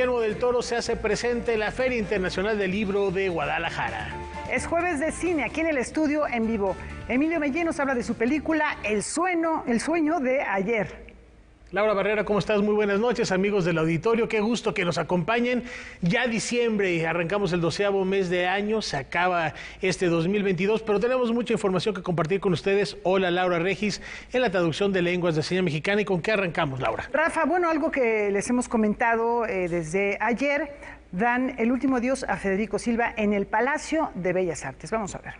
Guillermo del Toro se hace presente en la Feria Internacional del Libro de Guadalajara. Es jueves de cine, aquí en el estudio en vivo. Emilio Mellén nos habla de su película El sueño de ayer. Laura Barrera, ¿cómo estás? Muy buenas noches, amigos del auditorio. Qué gusto que nos acompañen. Ya diciembre, arrancamos el 12º mes de año, se acaba este 2022, pero tenemos mucha información que compartir con ustedes. Hola, Laura Regis, en la traducción de lenguas de señas mexicana. ¿Y con qué arrancamos, Laura? Rafa, bueno, algo que les hemos comentado desde ayer, dan el último adiós a Federico Silva en el Palacio de Bellas Artes. Vamos a ver.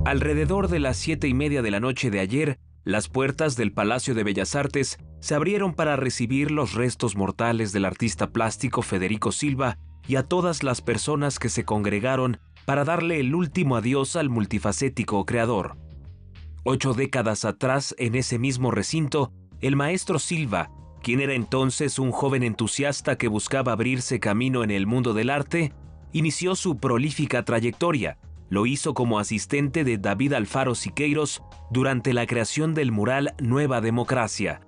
Alrededor de las 7:30 de la noche de ayer, las puertas del Palacio de Bellas Artes se abrieron para recibir los restos mortales del artista plástico Federico Silva y a todas las personas que se congregaron para darle el último adiós al multifacético creador. 8 décadas atrás, en ese mismo recinto, el maestro Silva, quien era entonces un joven entusiasta que buscaba abrirse camino en el mundo del arte, inició su prolífica trayectoria. Lo hizo como asistente de David Alfaro Siqueiros durante la creación del mural Nueva Democracia.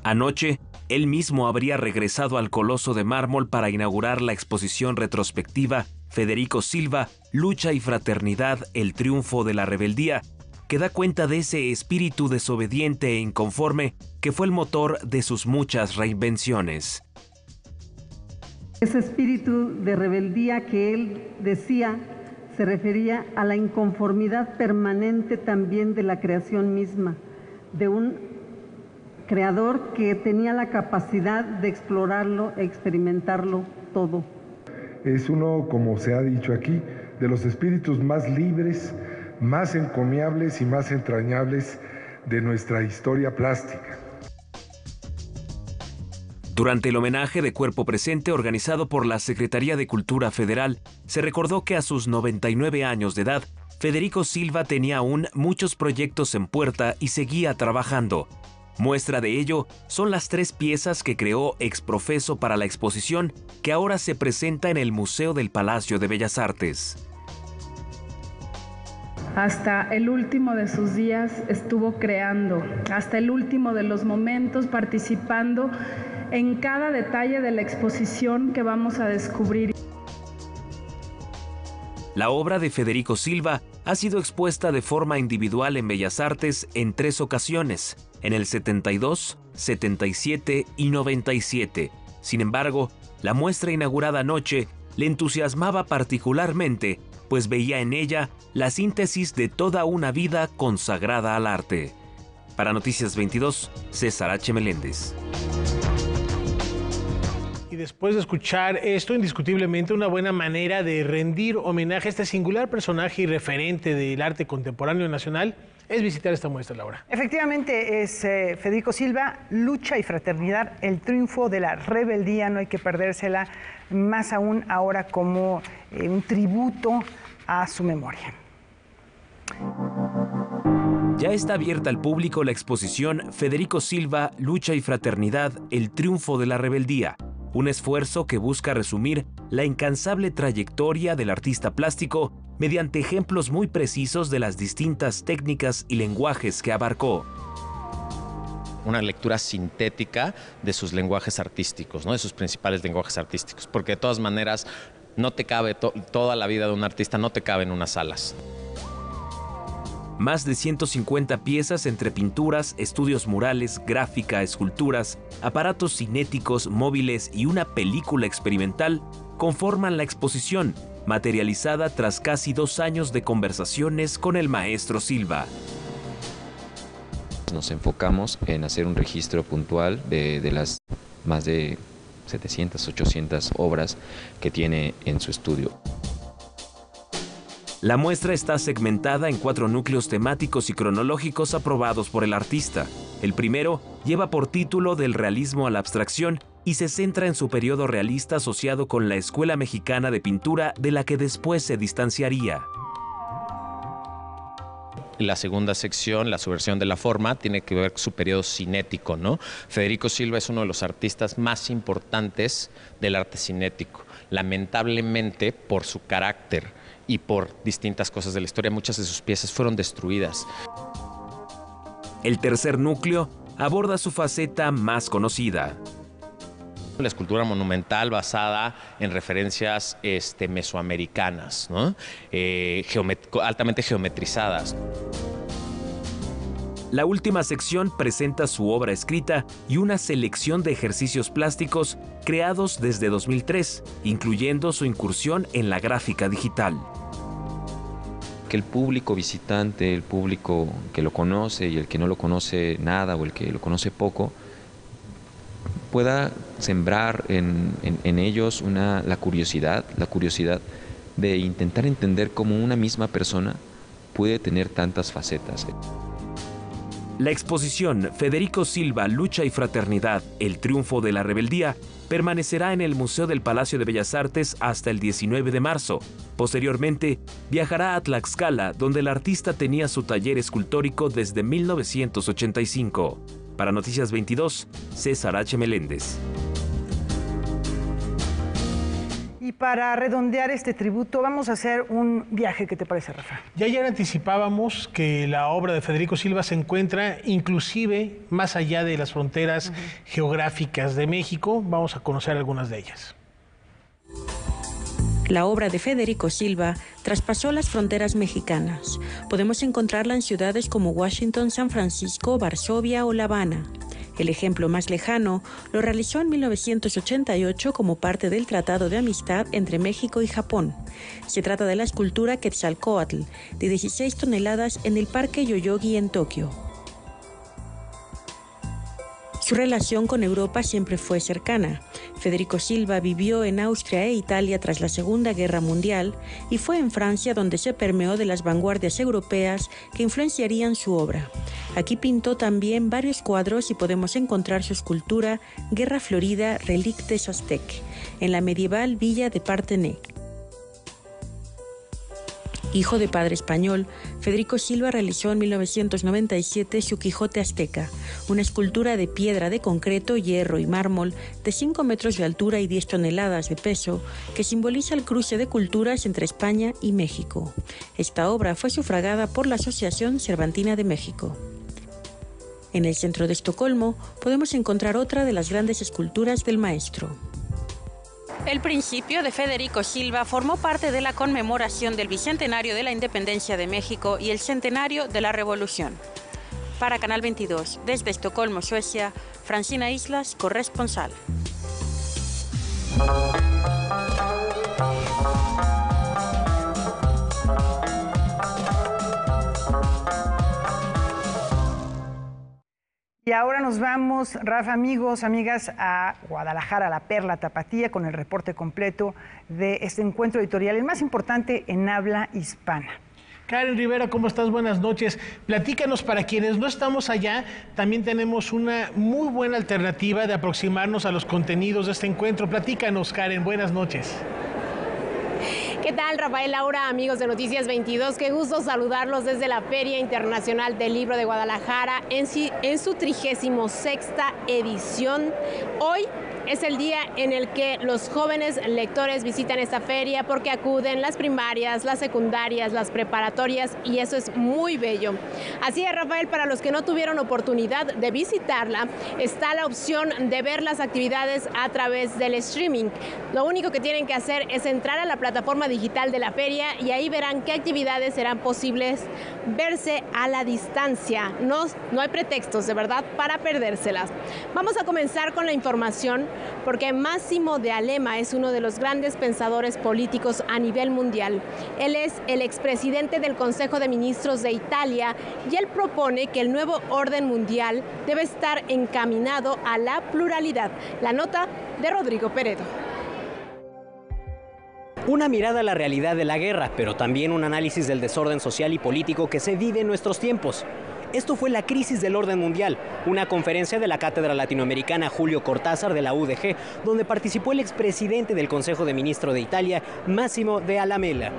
Anoche, él mismo habría regresado al Coloso de Mármol para inaugurar la exposición retrospectiva Federico Silva, Lucha y Fraternidad, el triunfo de la rebeldía, que da cuenta de ese espíritu desobediente e inconforme que fue el motor de sus muchas reinvenciones. Ese espíritu de rebeldía que él decía se refería a la inconformidad permanente también de la creación misma, de un creador que tenía la capacidad de explorarlo, experimentarlo todo. Es uno, como se ha dicho aquí, de los espíritus más libres, más encomiables y más entrañables de nuestra historia plástica. Durante el homenaje de cuerpo presente organizado por la Secretaría de Cultura Federal, se recordó que a sus 99 años de edad, Federico Silva tenía aún muchos proyectos en puerta y seguía trabajando. Muestra de ello son las 3 piezas que creó ex profeso para la exposición que ahora se presenta en el Museo del Palacio de Bellas Artes. Hasta el último de sus días estuvo creando, hasta el último de los momentos participando en cada detalle de la exposición que vamos a descubrir. La obra de Federico Silva ha sido expuesta de forma individual en Bellas Artes en 3 ocasiones, en el 72, 77 y 97. Sin embargo, la muestra inaugurada anoche le entusiasmaba particularmente, pues veía en ella la síntesis de toda una vida consagrada al arte. Para Noticias 22, César H. Meléndez. Y después de escuchar esto, indiscutiblemente una buena manera de rendir homenaje a este singular personaje y referente del arte contemporáneo nacional es visitar esta muestra, Laura. Efectivamente, es Federico Silva, Lucha y Fraternidad, el triunfo de la rebeldía, no hay que perdérsela, más aún ahora como un tributo a su memoria. Ya está abierta al público la exposición Federico Silva, Lucha y Fraternidad, el triunfo de la rebeldía, un esfuerzo que busca resumir la incansable trayectoria del artista plástico mediante ejemplos muy precisos de las distintas técnicas y lenguajes que abarcó. Una lectura sintética de sus lenguajes artísticos, ¿no? De sus principales lenguajes artísticos, porque de todas maneras no te cabe, toda la vida de un artista no te cabe en unas salas. Más de 150 piezas entre pinturas, estudios murales, gráfica, esculturas, aparatos cinéticos, móviles y una película experimental conforman la exposición, materializada tras casi 2 años de conversaciones con el maestro Silva. Nos enfocamos en hacer un registro puntual de las más de 700, 800 obras que tiene en su estudio. La muestra está segmentada en 4 núcleos temáticos y cronológicos aprobados por el artista. El primero lleva por título Del realismo a la abstracción y se centra en su periodo realista asociado con la Escuela Mexicana de Pintura, de la que después se distanciaría. La segunda sección, la subversión de la forma, tiene que ver con su periodo cinético, ¿no? Federico Silva es uno de los artistas más importantes del arte cinético. Lamentablemente, por su carácter y por distintas cosas de la historia, muchas de sus piezas fueron destruidas. El tercer núcleo aborda su faceta más conocida. La escultura monumental basada en referencias mesoamericanas, ¿no? Altamente geometrizadas. La última sección presenta su obra escrita y una selección de ejercicios plásticos creados desde 2003, incluyendo su incursión en la gráfica digital. Que el público visitante, el público que lo conoce y el que no lo conoce nada o el que lo conoce poco, pueda sembrar en ellos la curiosidad de intentar entender cómo una misma persona puede tener tantas facetas. La exposición Federico Silva, Lucha y Fraternidad, el triunfo de la rebeldía, permanecerá en el Museo del Palacio de Bellas Artes hasta el 19 de marzo. Posteriormente, viajará a Tlaxcala, donde el artista tenía su taller escultórico desde 1985. Para Noticias 22, César H. Meléndez. Y para redondear este tributo, vamos a hacer un viaje. ¿Qué te parece, Rafa? Ya ayer anticipábamos que la obra de Federico Silva se encuentra inclusive más allá de las fronteras geográficas de México. Vamos a conocer algunas de ellas. La obra de Federico Silva traspasó las fronteras mexicanas. Podemos encontrarla en ciudades como Washington, San Francisco, Varsovia o La Habana. El ejemplo más lejano lo realizó en 1988 como parte del Tratado de Amistad entre México y Japón. Se trata de la escultura Quetzalcóatl, de 16 toneladas en el Parque Yoyogi en Tokio. Su relación con Europa siempre fue cercana. Federico Silva vivió en Austria e Italia tras la Segunda Guerra Mundial y fue en Francia donde se permeó de las vanguardias europeas que influenciarían su obra. Aquí pintó también varios cuadros y podemos encontrar su escultura Guerra Florida, Relique des Aztèques, en la medieval villa de Parthenay. Hijo de padre español, Federico Silva realizó en 1997 su Quijote Azteca, una escultura de piedra de concreto, hierro y mármol de 5 metros de altura y 10 toneladas de peso, que simboliza el cruce de culturas entre España y México. Esta obra fue sufragada por la Asociación Cervantina de México. En el centro de Estocolmo podemos encontrar otra de las grandes esculturas del maestro. El Principio de Federico Silva formó parte de la conmemoración del Bicentenario de la Independencia de México y el Centenario de la Revolución. Para Canal 22, desde Estocolmo, Suecia, Francina Islas, corresponsal. Y ahora nos vamos, Rafa, amigos, amigas, a Guadalajara, a la Perla Tapatía, con el reporte completo de este encuentro editorial, el más importante en habla hispana. Karen Rivera, ¿cómo estás? Buenas noches. Platícanos, para quienes no estamos allá, también tenemos una muy buena alternativa de aproximarnos a los contenidos de este encuentro. Platícanos, Karen, buenas noches. ¿Qué tal, Rafael, Laura, amigos de Noticias 22? Qué gusto saludarlos desde la Feria Internacional del Libro de Guadalajara en su 36ª edición. Hoy es el día en el que los jóvenes lectores visitan esta feria porque acuden las primarias, las secundarias, las preparatorias y eso es muy bello. Así es, Rafael, para los que no tuvieron oportunidad de visitarla, está la opción de ver las actividades a través del streaming. Lo único que tienen que hacer es entrar a la plataforma digital de la feria y ahí verán qué actividades serán posibles verse a la distancia. No hay pretextos, de verdad, para perdérselas. Vamos a comenzar con la información porque Massimo D'Alema es uno de los grandes pensadores políticos a nivel mundial. Él es el expresidente del Consejo de Ministros de Italia y él propone que el nuevo orden mundial debe estar encaminado a la pluralidad. La nota de Rodrigo Peredo. Una mirada a la realidad de la guerra, pero también un análisis del desorden social y político que se vive en nuestros tiempos. Esto fue La crisis del orden mundial, una conferencia de la Cátedra Latinoamericana Julio Cortázar de la UDG, donde participó el expresidente del Consejo de Ministros de Italia, Massimo D'Alema.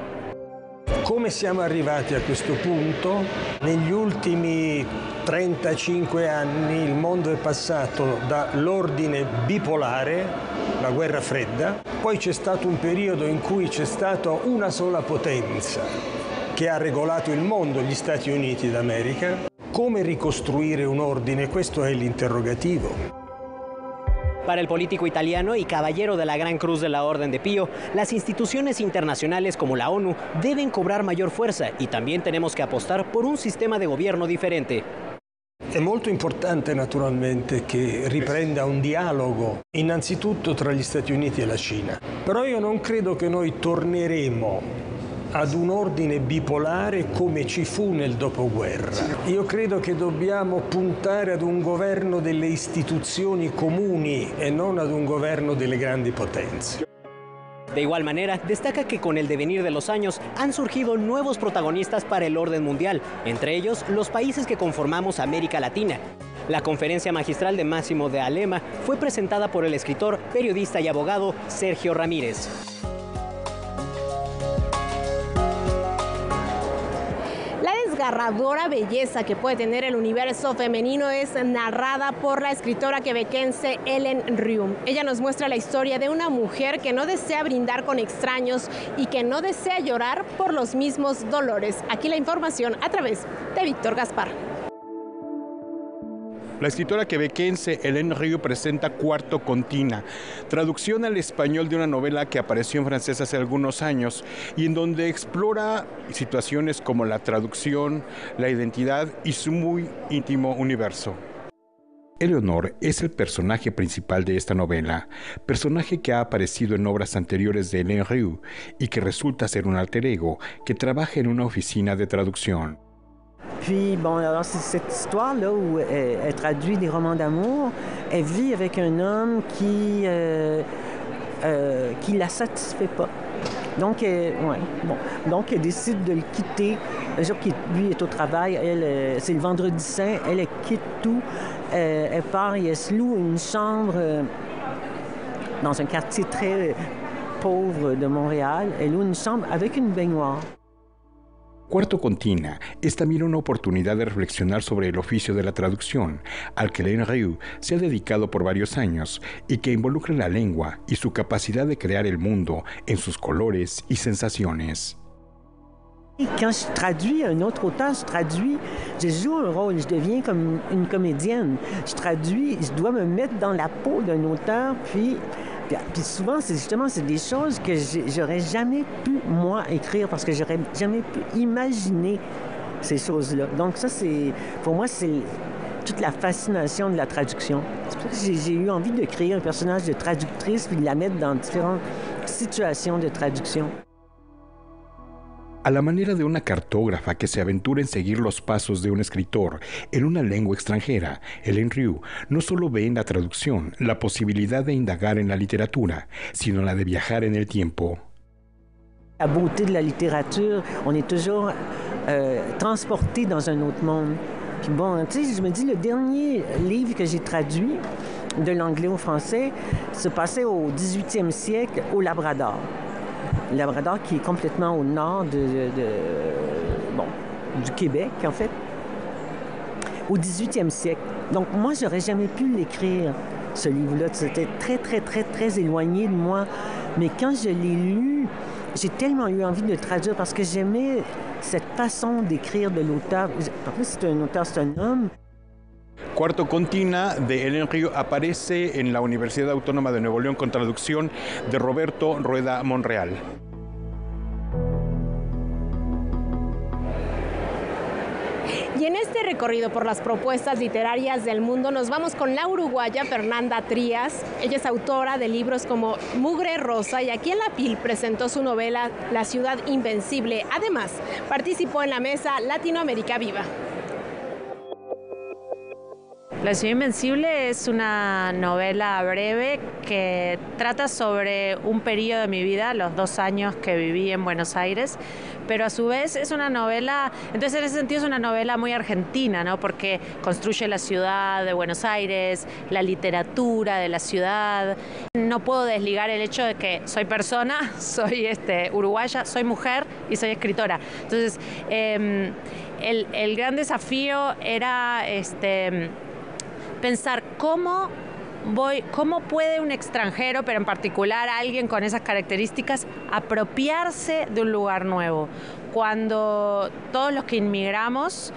Come siamo arrivati a questo punto? Negli ultimi 35 anni il mondo è passato dall'ordine bipolare, la guerra fredda, poi c'è stato un periodo in cui c'è stata una sola potenza che ha regolato il mondo, gli Stati Uniti d'America. Come ricostruire un ordine? Questo è l'interrogativo. Para el político italiano y caballero de la Gran Cruz de la Orden de Pío, las instituciones internacionales como la ONU deben cobrar mayor fuerza y también tenemos que apostar por un sistema de gobierno diferente. È molto importante naturalmente che riprenda un dialogo innanzitutto tra gli Stati Uniti e la Cina, però io non credo che noi torneremo ad un ordine bipolare come ci fu nel dopoguerra. Io credo che dobbiamo puntare ad un governo delle istituzioni comuni e non ad un governo delle grandi potenze. De igual manera, destaca que con el devenir de los años han surgido nuevos protagonistas para el orden mundial, entre ellos los países que conformamos América Latina. La conferencia magistral de Máximo de Alema fue presentada por el escritor, periodista y abogado Sergio Ramírez. La desgarradora belleza que puede tener el universo femenino es narrada por la escritora quebequense Ellen Ryu. Ella nos muestra la historia de una mujer que no desea brindar con extraños y que no desea llorar por los mismos dolores. Aquí la información a través de Víctor Gaspar. La escritora quebequense Ellen Ryu presenta Cuarto Contina, traducción al español de una novela que apareció en francés hace algunos años y en donde explora situaciones como la traducción, la identidad y su muy íntimo universo. Eleonor es el personaje principal de esta novela, personaje que ha aparecido en obras anteriores de Ellen Ryu y que resulta ser un alter ego que trabaja en una oficina de traducción. Puis, bon, alors c'est cette histoire-là où elle traduit des romans d'amour. Elle vit avec un homme qui la satisfait pas. Donc, donc elle décide de le quitter. Le jour qu'il lui est au travail, elle, c'est le vendredi saint, elle quitte tout. Elle part et elle se loue une chambre dans un quartier très pauvre de Montréal. Elle loue une chambre avec une baignoire. Cuarto Contina es también una oportunidad de reflexionar sobre el oficio de la traducción, al que Ellen Ryu se ha dedicado por varios años y que involucra la lengua y su capacidad de crear el mundo en sus colores y sensaciones. Quand je traduis un autre auteur, je joue un rôle, je deviens comme une comédienne. Je traduis, je dois me mettre dans la peau d'un auteur, puis souvent, c'est des choses que j'aurais jamais pu, moi, écrire parce que j'aurais jamais pu imaginer ces choses-là. Donc ça, pour moi, c'est toute la fascination de la traduction. C'est pour ça que j'ai eu envie de créer un personnage de traductrice puis de la mettre dans différentes situations de traduction. A la manera de una cartógrafa que se aventura en seguir los pasos de un escritor en una lengua extranjera, Ellen Ryu no solo ve en la traducción la posibilidad de indagar en la literatura, sino la de viajar en el tiempo. La beauté de la littérature, on est toujours transporté dans un autre monde. Puis bon, tu sais, je me dis, le dernier livre que j'ai traduit de l'anglais au français se passait au 18e siècle au Labrador. Le Labrador qui est complètement au nord du Québec, en fait, au 18e siècle. Donc moi, j'aurais jamais pu l'écrire, ce livre-là. C'était très, très, très, très éloigné de moi. Mais quand je l'ai lu, j'ai tellement eu envie de le traduire parce que j'aimais cette façon d'écrire de l'auteur. En plus, c'est un auteur, c'est un homme. Cuarto Contina de Ellen Ryu aparece en la Universidad Autónoma de Nuevo León con traducción de Roberto Rueda Monreal. Y en este recorrido por las propuestas literarias del mundo nos vamos con la uruguaya Fernanda Trías. Ella es autora de libros como Mugre Rosa y aquí en La Pil presentó su novela La Ciudad Invencible. Además, participó en la mesa Latinoamérica Viva. La Ciudad Invencible es una novela breve que trata sobre un periodo de mi vida, los 2 años que viví en Buenos Aires, pero a su vez es una novela, entonces en ese sentido es una novela muy argentina, ¿no? Porque construye la ciudad de Buenos Aires, la literatura de la ciudad. No puedo desligar el hecho de que soy persona, soy uruguaya, soy mujer y soy escritora. Entonces, el gran desafío era pensar cómo puede un extranjero, pero en particular alguien con esas características, apropiarse de un lugar nuevo. Cuando todos los que inmigramos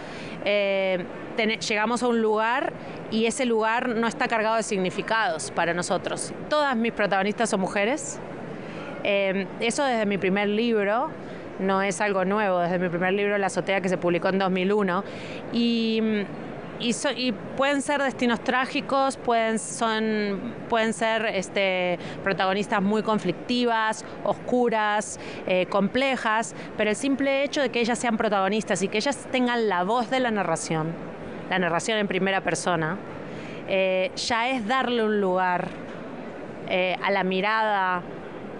llegamos a un lugar y ese lugar no está cargado de significados para nosotros. Todas mis protagonistas son mujeres. Eso desde mi primer libro, no es algo nuevo, desde mi primer libro La azotea, que se publicó en 2001. Y pueden ser destinos trágicos, pueden ser protagonistas muy conflictivas, oscuras, complejas, pero el simple hecho de que ellas sean protagonistas y que ellas tengan la voz de la narración en primera persona, ya es darle un lugar a la mirada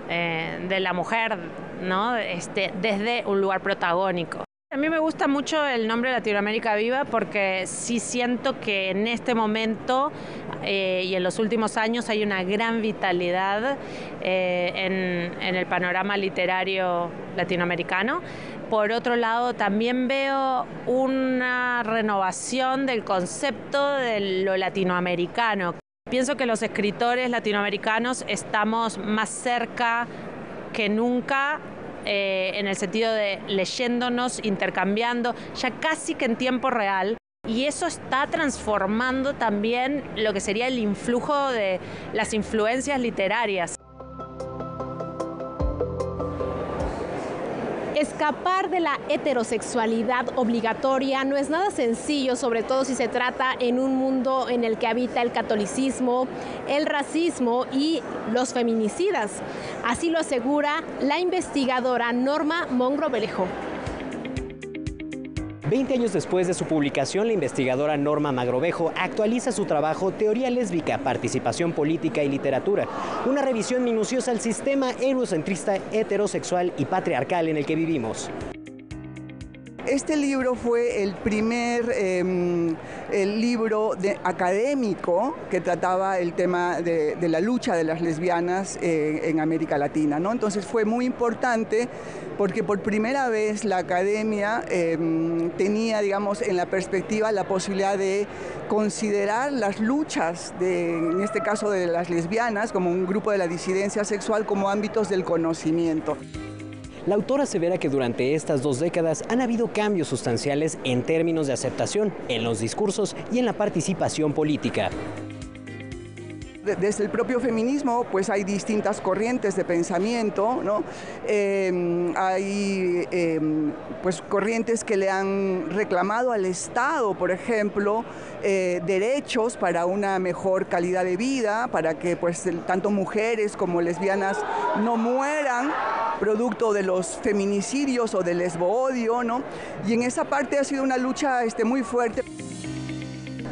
de la mujer, ¿no? Desde un lugar protagónico. A mí me gusta mucho el nombre Latinoamérica Viva porque sí siento que en este momento y en los últimos años hay una gran vitalidad en el panorama literario latinoamericano. Por otro lado, también veo una renovación del concepto de lo latinoamericano. Pienso que los escritores latinoamericanos estamos más cerca que nunca, en el sentido de leyéndonos, intercambiando, ya casi que en tiempo real. Y eso está transformando también lo que sería el influjo de las influencias literarias. Escapar de la heterosexualidad obligatoria no es nada sencillo, sobre todo si se trata en un mundo en el que habita el catolicismo, el racismo y los feminicidas. Así lo asegura la investigadora Norma Mogrovejo. 20 años después de su publicación, la investigadora Norma Mogrovejo actualiza su trabajo Teoría lésbica, participación política y literatura, una revisión minuciosa al sistema eurocentrista, heterosexual y patriarcal en el que vivimos. Este libro fue el primer libro académico que trataba el tema de la lucha de las lesbianas en América Latina, ¿no? Entonces fue muy importante porque por primera vez la academia tenía, digamos, en la perspectiva la posibilidad de considerar las luchas, en este caso de las lesbianas, como un grupo de la disidencia sexual, como ámbitos del conocimiento. La autora asevera que durante estas 2 décadas han habido cambios sustanciales en términos de aceptación, en los discursos y en la participación política. Desde el propio feminismo, pues hay distintas corrientes de pensamiento, ¿no? Hay pues corrientes que le han reclamado al Estado, por ejemplo, derechos para una mejor calidad de vida, para que pues tanto mujeres como lesbianas no mueran producto de los feminicidios o del lesboodio, ¿no? Y en esa parte ha sido una lucha muy fuerte.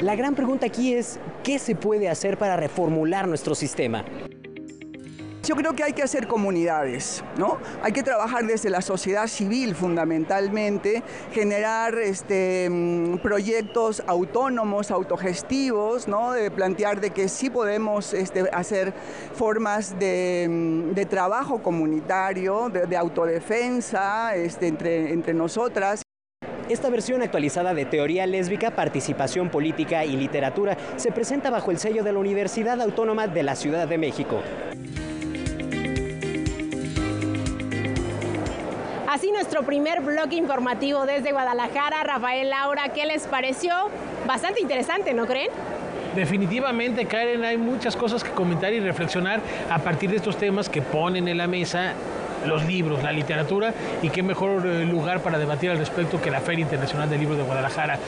La gran pregunta aquí es, ¿qué se puede hacer para reformular nuestro sistema? Yo creo que hay que hacer comunidades, ¿no? Hay que trabajar desde la sociedad civil fundamentalmente, generar proyectos autónomos, autogestivos, ¿no? De plantear de que sí podemos hacer formas de trabajo comunitario, de autodefensa entre nosotras. Esta versión actualizada de Teoría lésbica, participación política y literatura se presenta bajo el sello de la Universidad Autónoma de la Ciudad de México. Así nuestro primer bloque informativo desde Guadalajara. Rafael, Laura, ¿qué les pareció? Bastante interesante, ¿no creen? Definitivamente, Karen, hay muchas cosas que comentar y reflexionar a partir de estos temas que ponen en la mesa los libros, la literatura, y qué mejor lugar para debatir al respecto que la Feria Internacional del Libro de Guadalajara.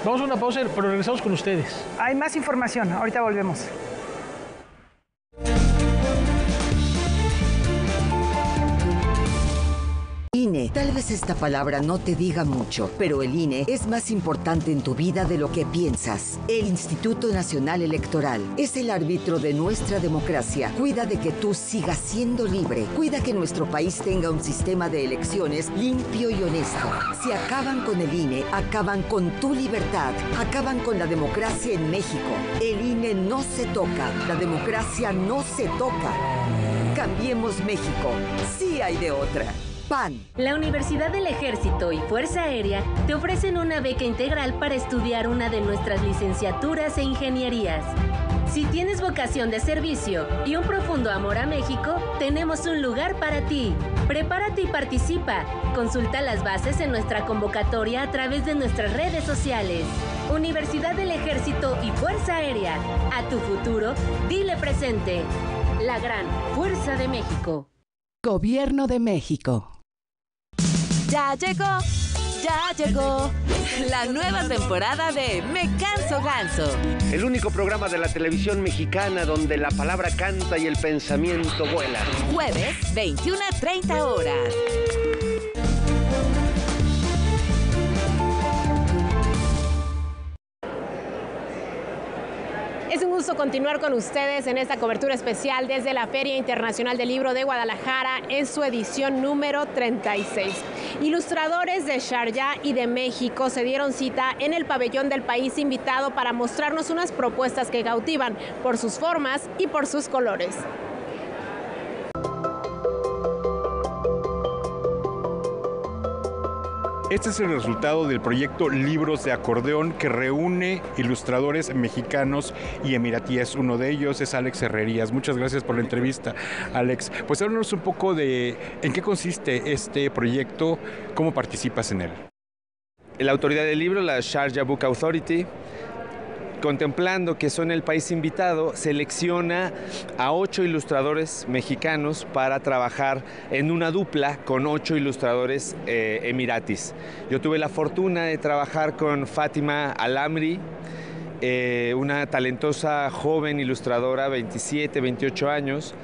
Vamos a una pausa, pero regresamos con ustedes. Hay más información, ahorita volvemos. INE. Tal vez esta palabra no te diga mucho, pero el INE es más importante en tu vida de lo que piensas. El Instituto Nacional Electoral es el árbitro de nuestra democracia. Cuida de que tú sigas siendo libre. Cuida que nuestro país tenga un sistema de elecciones limpio y honesto. Si acaban con el INE, acaban con tu libertad. Acaban con la democracia en México. El INE no se toca. La democracia no se toca. Cambiemos México. Sí hay de otra. PAN. La Universidad del Ejército y Fuerza Aérea te ofrecen una beca integral para estudiar una de nuestras licenciaturas e ingenierías. Si tienes vocación de servicio y un profundo amor a México, tenemos un lugar para ti. Prepárate y participa. Consulta las bases en nuestra convocatoria a través de nuestras redes sociales. Universidad del Ejército y Fuerza Aérea. A tu futuro, dile presente. La gran Fuerza de México. Gobierno de México. Ya llegó la nueva temporada de Me Canso Ganso. El único programa de la televisión mexicana donde la palabra canta y el pensamiento vuela. Jueves, 21 a 30 horas. Es un gusto continuar con ustedes en esta cobertura especial desde la Feria Internacional del Libro de Guadalajara en su edición número 36. Ilustradores de Sharjah y de México se dieron cita en el pabellón del país invitado para mostrarnos unas propuestas que cautivan por sus formas y por sus colores. Este es el resultado del proyecto Libros de Acordeón, que reúne ilustradores mexicanos y emiratíes. Uno de ellos es Alex Herrerías. Muchas gracias por la entrevista, Alex. Pues háblanos un poco de en qué consiste este proyecto, cómo participas en él. La autoridad del libro, la Sharjah Book Authority, contemplando que son el país invitado, selecciona a 8 ilustradores mexicanos para trabajar en una dupla con 8 ilustradores emiratis. Yo tuve la fortuna de trabajar con Fátima Al-Amri, una talentosa joven ilustradora, 27, 28 años.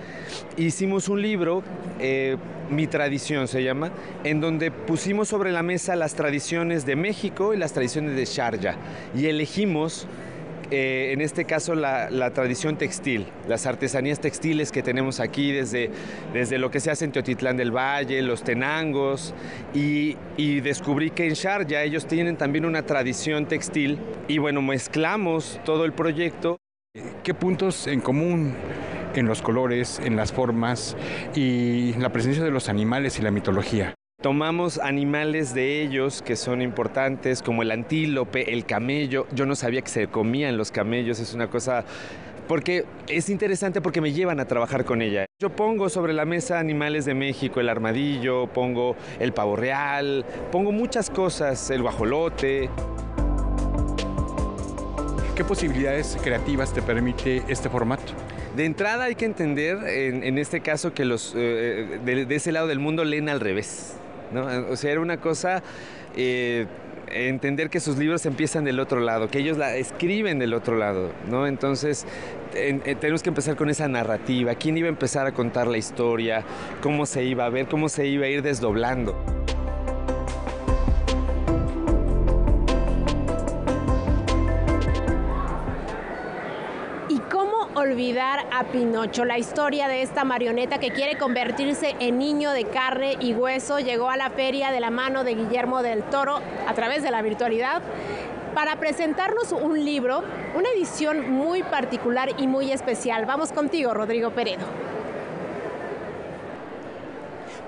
Hicimos un libro, Mi Tradición se llama, en donde pusimos sobre la mesa las tradiciones de México y las tradiciones de Sharjah. Y elegimos en este caso la tradición textil, las artesanías textiles que tenemos aquí desde lo que se hace en Teotitlán del Valle, los tenangos, y descubrí que en Sharjah ellos tienen también una tradición textil y bueno, mezclamos todo el proyecto. ¿Qué puntos en común en los colores, en las formas y la presencia de los animales y la mitología? Tomamos animales de ellos que son importantes, como el antílope, el camello. Yo no sabía que se comían los camellos, es una cosa... porque es interesante porque me llevan a trabajar con ella. Yo pongo sobre la mesa animales de México, el armadillo, pongo el pavo real, pongo muchas cosas, el guajolote. ¿Qué posibilidades creativas te permite este formato? De entrada hay que entender, en este caso, que los de ese lado del mundo leen al revés, ¿no? O sea, era una cosa, entender que sus libros empiezan del otro lado, que ellos la escriben del otro lado, ¿no? Entonces, tenemos que empezar con esa narrativa, quién iba a empezar a contar la historia, cómo se iba a ver, cómo se iba a ir desdoblando. Olvidar a Pinocho, la historia de esta marioneta que quiere convertirse en niño de carne y hueso, llegó a la feria de la mano de Guillermo del Toro a través de la virtualidad para presentarnos un libro, una edición muy particular y muy especial. Vamos contigo, Rodrigo Peredo.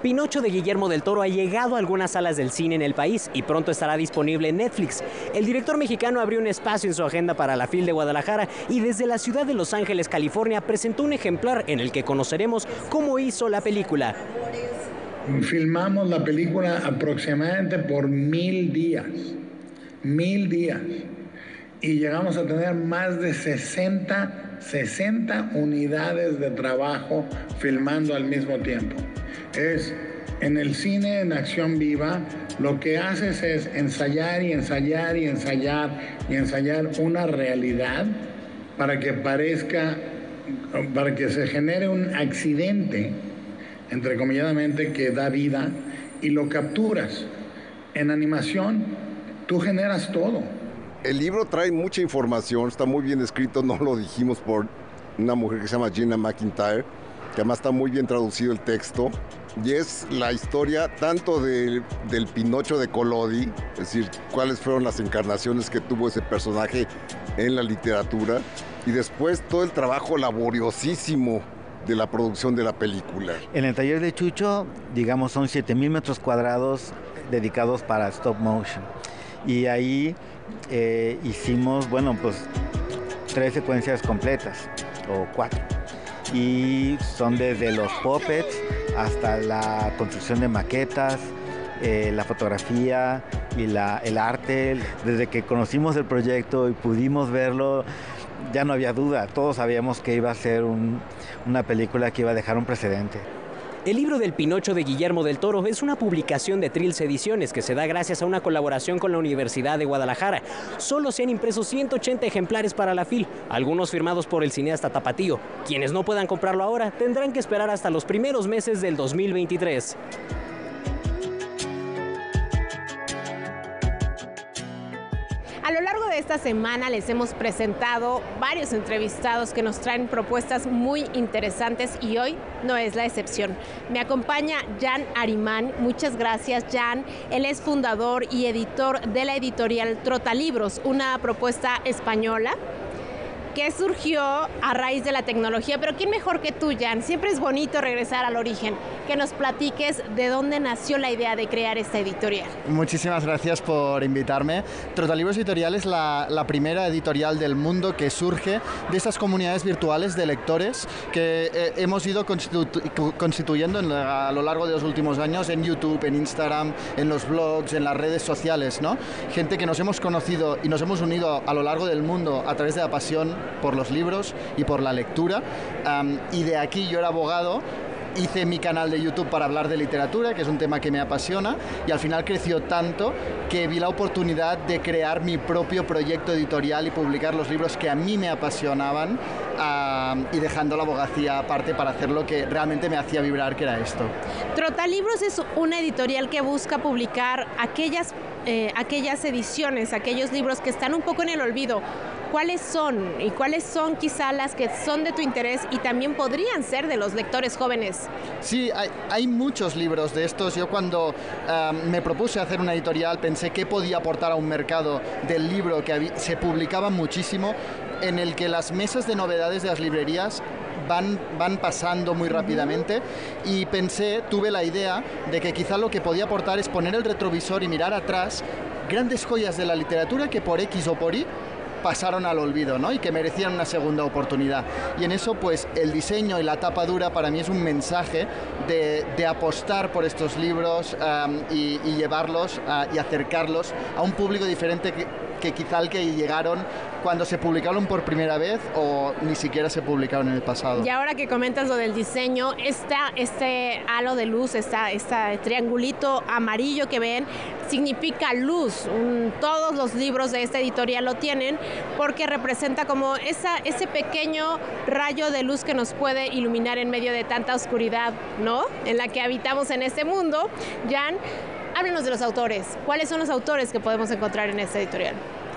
Pinocho de Guillermo del Toro ha llegado a algunas salas del cine en el país y pronto estará disponible en Netflix. El director mexicano abrió un espacio en su agenda para la FIL de Guadalajara y desde la ciudad de Los Ángeles, California, presentó un ejemplar en el que conoceremos cómo hizo la película. Filmamos la película aproximadamente por 1000 días. 1000 días. Y llegamos a tener más de 60 unidades de trabajo filmando al mismo tiempo. Es en el cine en acción viva, lo que haces es ensayar y ensayar y ensayar y ensayar una realidad para que parezca, para que se genere un accidente, entrecomilladamente, que da vida y lo capturas. En animación, tú generas todo. El libro trae mucha información, está muy bien escrito, no lo dijimos, por una mujer que se llama Gina McIntyre, que además está muy bien traducido el texto, y es la historia tanto del Pinocho de Collodi, es decir, cuáles fueron las encarnaciones que tuvo ese personaje en la literatura, y después todo el trabajo laboriosísimo de la producción de la película? En el taller de Chucho, digamos, son 7,000 metros cuadrados dedicados para stop motion. Y ahí hicimos, bueno, pues 3 secuencias completas, o 4. Y son desde los puppets hasta la construcción de maquetas, la fotografía y el arte. Desde que conocimos el proyecto y pudimos verlo, ya no había duda. Todos sabíamos que iba a ser una película que iba a dejar un precedente. El libro del Pinocho de Guillermo del Toro es una publicación de Trilce Ediciones que se da gracias a una colaboración con la Universidad de Guadalajara. Solo se han impreso 180 ejemplares para la FIL, algunos firmados por el cineasta tapatío. Quienes no puedan comprarlo ahora tendrán que esperar hasta los primeros meses del 2023. A lo largo de esta semana les hemos presentado varios entrevistados que nos traen propuestas muy interesantes y hoy no es la excepción. Me acompaña Jan Arimán. Muchas gracias, Jan. Él es fundador y editor de la editorial Trotalibros, una propuesta española que surgió a raíz de la tecnología. Pero ¿quién mejor que tú, Jan? Siempre es bonito regresar al origen. Que nos platiques de dónde nació la idea de crear esta editorial. Muchísimas gracias por invitarme. Trotalibros Editorial es la primera editorial del mundo que surge de estas comunidades virtuales de lectores que hemos ido constituyendo a lo largo de los últimos años en YouTube, en Instagram, en los blogs, en las redes sociales, ¿no? Gente que nos hemos conocido y nos hemos unido a lo largo del mundo a través de la pasión por los libros y por la lectura. Y de aquí yo era abogado. Hice mi canal de YouTube para hablar de literatura, que es un tema que me apasiona, y al final creció tanto que vi la oportunidad de crear mi propio proyecto editorial y publicar los libros que a mí me apasionaban, y dejando la abogacía aparte para hacer lo que realmente me hacía vibrar, que era esto. Trotalibros es una editorial que busca publicar aquellas ediciones, aquellos libros que están un poco en el olvido. ¿Cuáles son? ¿Y cuáles son quizá las que son de tu interés y también podrían ser de los lectores jóvenes? Sí, hay muchos libros de estos. Yo cuando me propuse hacer una editorial pensé qué podía aportar a un mercado del libro que se publicaba muchísimo, en el que las mesas de novedades de las librerías van pasando muy rápidamente, y tuve la idea de que quizá lo que podía aportar es poner el retrovisor y mirar atrás grandes joyas de la literatura que por X o por Y pasaron al olvido, ¿no? Y que merecían una segunda oportunidad. Y en eso, pues, el diseño y la tapa dura para mí es un mensaje de apostar por estos libros y llevarlos y acercarlos a un público diferente que quizá al que llegaron cuando se publicaron por primera vez o ni siquiera se publicaron en el pasado. Y ahora que comentas lo del diseño, este halo de luz, este triangulito amarillo que ven, significa luz. Todos los libros de esta editorial lo tienen porque representa como ese pequeño rayo de luz que nos puede iluminar en medio de tanta oscuridad, ¿no?, en la que habitamos en este mundo. Jan, háblenos de los autores. ¿Cuáles son los autores que podemos encontrar en esta editorial?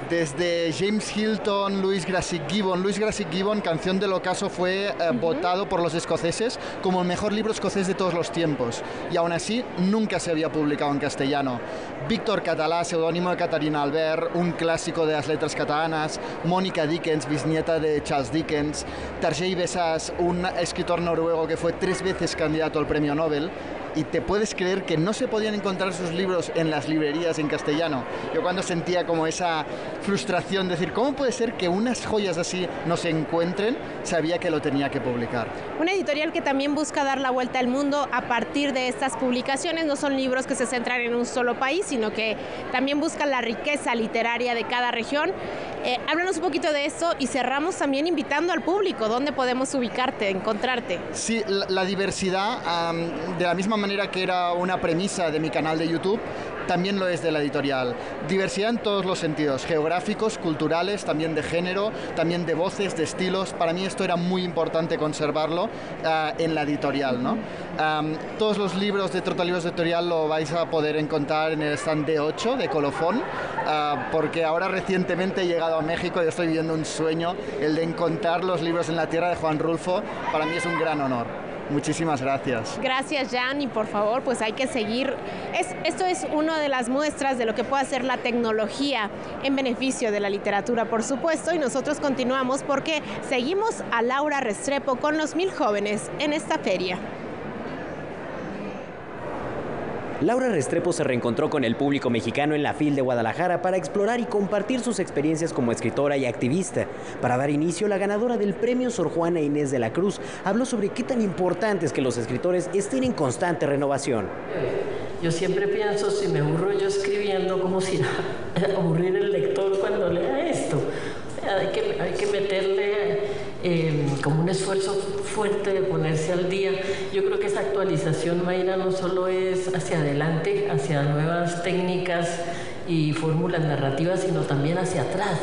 Desde James Hilton, Louis Grassic Gibbon. Louis Grassic Gibbon, Canción del Ocaso, fue votado por los escoceses como el mejor libro escocés de todos los tiempos, y aún así nunca se había publicado en castellano. Víctor Català, seudónimo de Catarina Albert, un clásico de las letras catalanas. Mónica Dickens, bisnieta de Charles Dickens. Tarjei Vesaas, un escritor noruego que fue 3 veces candidato al premio Nobel. Y te puedes creer que no se podían encontrar sus libros en las librerías en castellano. Yo cuando sentía como esa frustración de decir, ¿cómo puede ser que unas joyas así no se encuentren? Sabía que lo tenía que publicar. Una editorial que también busca dar la vuelta al mundo a partir de estas publicaciones. No son libros que se centran en un solo país, sino que también buscan la riqueza literaria de cada región. Háblanos un poquito de esto y cerramos también invitando al público. ¿Dónde podemos ubicarte, encontrarte? Sí, la diversidad, de la misma manera que era una premisa de mi canal de YouTube, también lo es de la editorial. Diversidad en todos los sentidos, geográficos, culturales, también de género, también de voces, de estilos. Para mí esto era muy importante conservarlo en la editorial, ¿no? Todos los libros de Trotalibros Editorial lo vais a poder encontrar en el stand D8 de Colofón, porque ahora recientemente he llegado a México y estoy viviendo un sueño, el de encontrar los libros en la tierra de Juan Rulfo. Para mí es un gran honor. Muchísimas gracias. Gracias, Jan, y por favor, pues hay que seguir. Esto es una de las muestras de lo que puede hacer la tecnología en beneficio de la literatura, por supuesto, y nosotros continuamos porque seguimos a Laura Restrepo con los 1000 jóvenes en esta feria. Laura Restrepo se reencontró con el público mexicano en la FIL de Guadalajara para explorar y compartir sus experiencias como escritora y activista. Para dar inicio, la ganadora del premio Sor Juana Inés de la Cruz habló sobre qué tan importante es que los escritores estén en constante renovación. Yo siempre pienso, si me aburro yo escribiendo, ¿cómo se irá a aburrir el lector cuando lea esto? O sea, hay que meterle como un esfuerzo fuerte de ponerse al día. Yo creo que esa actualización, Mayra, no solo es hacia adelante, hacia nuevas técnicas y fórmulas narrativas, sino también hacia atrás.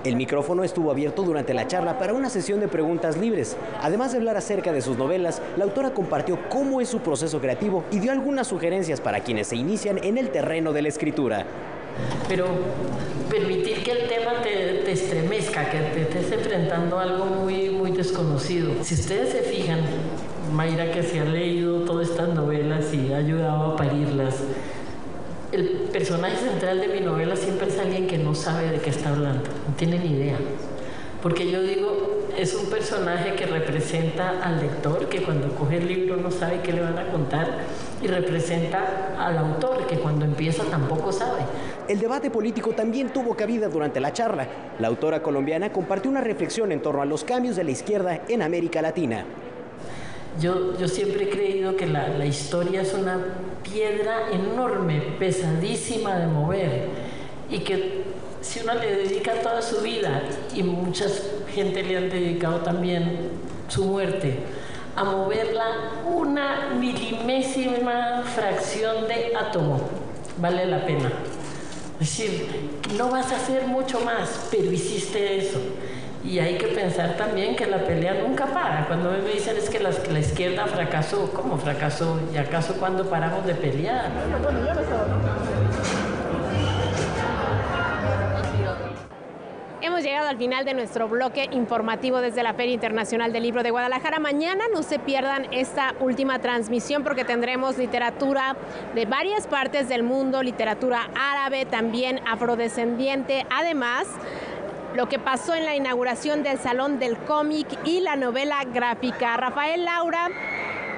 El micrófono estuvo abierto durante la charla para una sesión de preguntas libres. Además de hablar acerca de sus novelas, la autora compartió cómo es su proceso creativo y dio algunas sugerencias para quienes se inician en el terreno de la escritura. Pero permitir que el tema te estremezca, que te estés enfrentando a algo muy desconocido. Si ustedes se fijan, Mayra, que se ha leído todas estas novelas y ha ayudado a parirlas, el personaje central de mi novela siempre es alguien que no sabe de qué está hablando, no tiene ni idea. Porque yo digo, es un personaje que representa al lector, que cuando coge el libro no sabe qué le van a contar, y representa al autor, que cuando empieza tampoco sabe. El debate político también tuvo cabida durante la charla. La autora colombiana compartió una reflexión en torno a los cambios de la izquierda en América Latina. Yo siempre he creído que la historia es una piedra enorme, pesadísima de mover, y que si uno le dedica toda su vida, y mucha gente le han dedicado también su muerte, a moverla una milimésima fracción de átomo, vale la pena. Es decir, no vas a hacer mucho más, pero hiciste eso. Y hay que pensar también que la pelea nunca para. Cuando me dicen es que la izquierda fracasó, ¿cómo fracasó? ¿Y acaso cuándo paramos de pelear? Hemos llegado al final de nuestro bloque informativo desde la Feria Internacional del Libro de Guadalajara. Mañana no se pierdan esta última transmisión porque tendremos literatura de varias partes del mundo, literatura árabe, también afrodescendiente. Además, lo que pasó en la inauguración del Salón del Cómic y la novela gráfica. Rafael, Laura,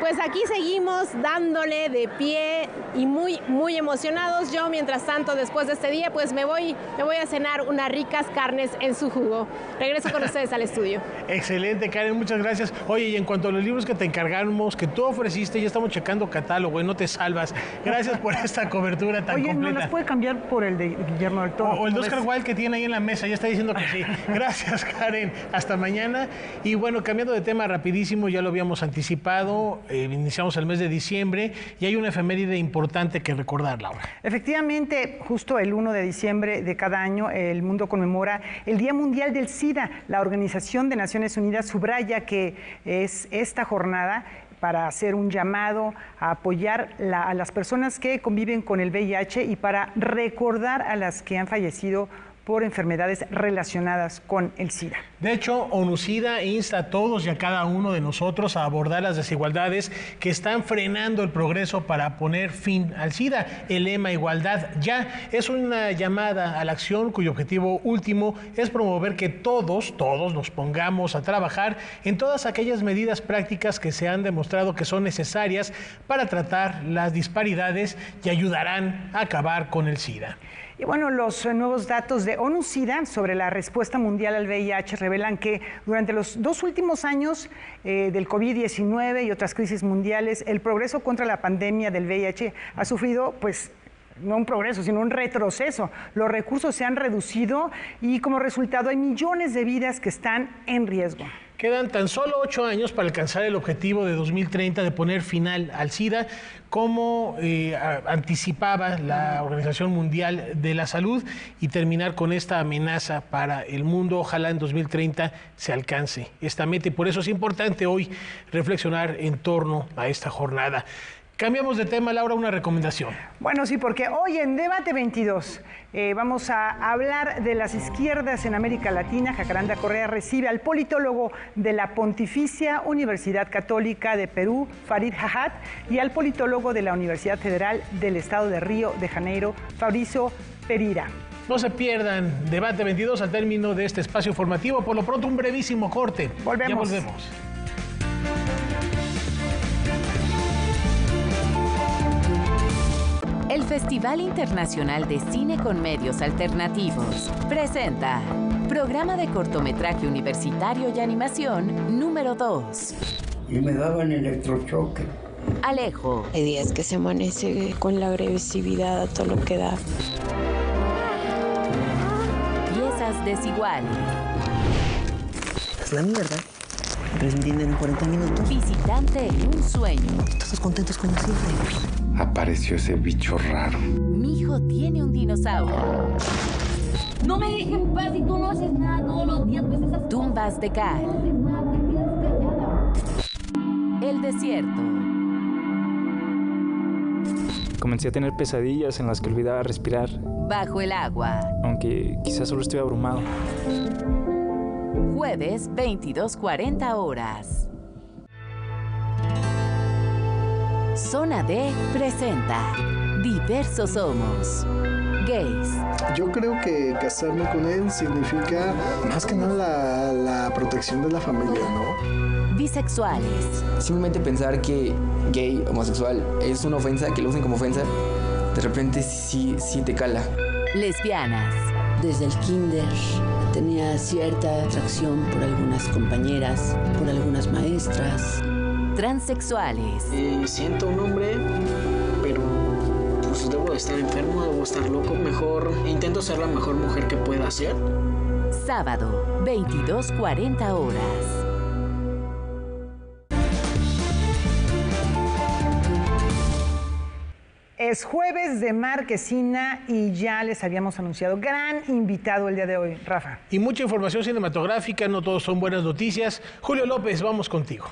pues aquí seguimos dándole de pie y muy emocionados. Yo, mientras tanto, después de este día, pues me voy a cenar unas ricas carnes en su jugo. Regreso con ustedes al estudio. Excelente, Karen, muchas gracias. Oye, y en cuanto a los libros que te encargamos, que tú ofreciste, ya estamos checando catálogo y no te salvas. Gracias por esta cobertura tan completa. ¿No las puede cambiar por el de Guillermo del Toro? O el de Oscar Wilde que tiene ahí en la mesa, ya está diciendo que sí. Gracias, Karen. Hasta mañana. Y bueno, cambiando de tema rapidísimo, ya lo habíamos anticipado. Iniciamos el mes de diciembre y hay una efeméride importante que recordar, Laura. Efectivamente, justo el 1 de diciembre de cada año, el mundo conmemora el Día Mundial del SIDA. La Organización de Naciones Unidas subraya que es esta jornada para hacer un llamado a apoyar a las personas que conviven con el VIH y para recordar a las que han fallecido por enfermedades relacionadas con el SIDA. De hecho, ONU-SIDA insta a todos y a cada uno de nosotros a abordar las desigualdades que están frenando el progreso para poner fin al SIDA. El lema Igualdad Ya es una llamada a la acción cuyo objetivo último es promover que todos nos pongamos a trabajar en todas aquellas medidas prácticas que se han demostrado que son necesarias para tratar las disparidades y ayudarán a acabar con el SIDA. Y bueno, los nuevos datos de ONU-SIDA sobre la respuesta mundial al VIH revelan que durante los 2 últimos años del COVID-19 y otras crisis mundiales, el progreso contra la pandemia del VIH ha sufrido, pues, no un progreso, sino un retroceso. Los recursos se han reducido y como resultado hay millones de vidas que están en riesgo. Quedan tan solo 8 años para alcanzar el objetivo de 2030 de poner final al SIDA, como anticipaba la Organización Mundial de la Salud, y terminar con esta amenaza para el mundo. Ojalá en 2030 se alcance esta meta y por eso es importante hoy reflexionar en torno a esta jornada. Cambiamos de tema, Laura, una recomendación. Bueno, sí, porque hoy en Debate 22 vamos a hablar de las izquierdas en América Latina. Jacaranda Correa recibe al politólogo de la Pontificia Universidad Católica de Perú, Farid Hajat, y al politólogo de la Universidad Federal del Estado de Río de Janeiro, Fabrizio Pereira. No se pierdan Debate 22 al término de este espacio formativo. Por lo pronto, un brevísimo corte. Volvemos. Ya volvemos. El Festival Internacional de Cine con Medios Alternativos presenta Programa de Cortometraje Universitario y Animación número 2. Y me daban electrochoque. Alejo. Hay días que se amanece con la agresividad a todo lo que da. Piezas desiguales. Es la mierda. Pero se entienden en 40 minutos. Visitante en un sueño. Todos contentos como siempre. Apareció ese bicho raro. Mi hijo tiene un dinosaurio. No me dejes en paz y tú no haces nada todos los días. Pues esas Tumbas de cal. El desierto. Comencé a tener pesadillas en las que olvidaba respirar. Bajo el agua. Aunque quizás solo estoy abrumado. Jueves, 22:40 horas. Zona D presenta Diversos Somos. Gays. Yo creo que casarme con él significa más que nada la protección de la familia, ¿no? Bisexuales. Simplemente pensar que gay, homosexual, es una ofensa, que lo usen como ofensa, de repente sí te cala. Lesbianas. Desde el kinder tenía cierta atracción por algunas compañeras, por algunas maestras. Transexuales. Siento un hombre, pero pues debo de estar enfermo, debo estar loco. Mejor intento ser la mejor mujer que pueda ser. Sábado, 22:40 horas. Es jueves de Marquesina y ya les habíamos anunciado gran invitado el día de hoy, Rafa. Y mucha información cinematográfica, no todos son buenas noticias. Julio López, vamos contigo.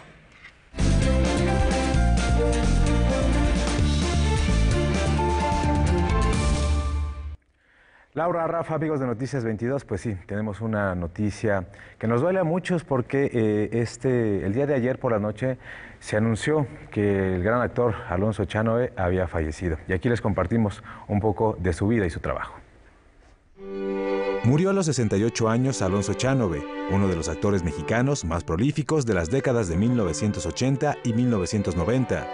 Laura, Rafa, amigos de Noticias 22, pues sí, tenemos una noticia que nos duele a muchos porque el día de ayer por la noche se anunció que el gran actor Alonso Echanove había fallecido. Y aquí les compartimos un poco de su vida y su trabajo. Murió a los 68 años Alonso Echanove, uno de los actores mexicanos más prolíficos de las décadas de 1980 y 1990.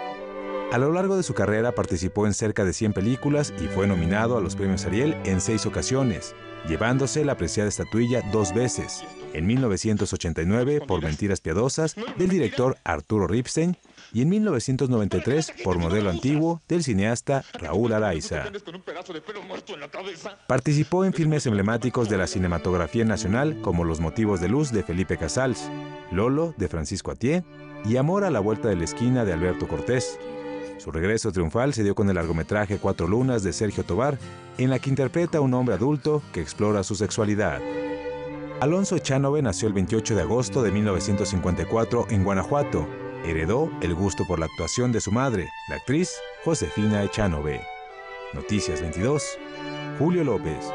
A lo largo de su carrera participó en cerca de 100 películas y fue nominado a los premios Ariel en 6 ocasiones, llevándose la apreciada estatuilla 2 veces, en 1989 por Mentiras Piadosas del director Arturo Ripstein y en 1993 por Modelo Antiguo del cineasta Raúl Araiza. Participó en filmes emblemáticos de la cinematografía nacional como Los motivos de luz de Felipe Casals, Lolo de Francisco Atié y Amor a la vuelta de la esquina de Alberto Cortés. Su regreso triunfal se dio con el largometraje 4 lunas de Sergio Tobar, en la que interpreta a un hombre adulto que explora su sexualidad. Alonso Echanove nació el 28 de agosto de 1954 en Guanajuato. Heredó el gusto por la actuación de su madre, la actriz Josefina Echanove. Noticias 22, Julio López.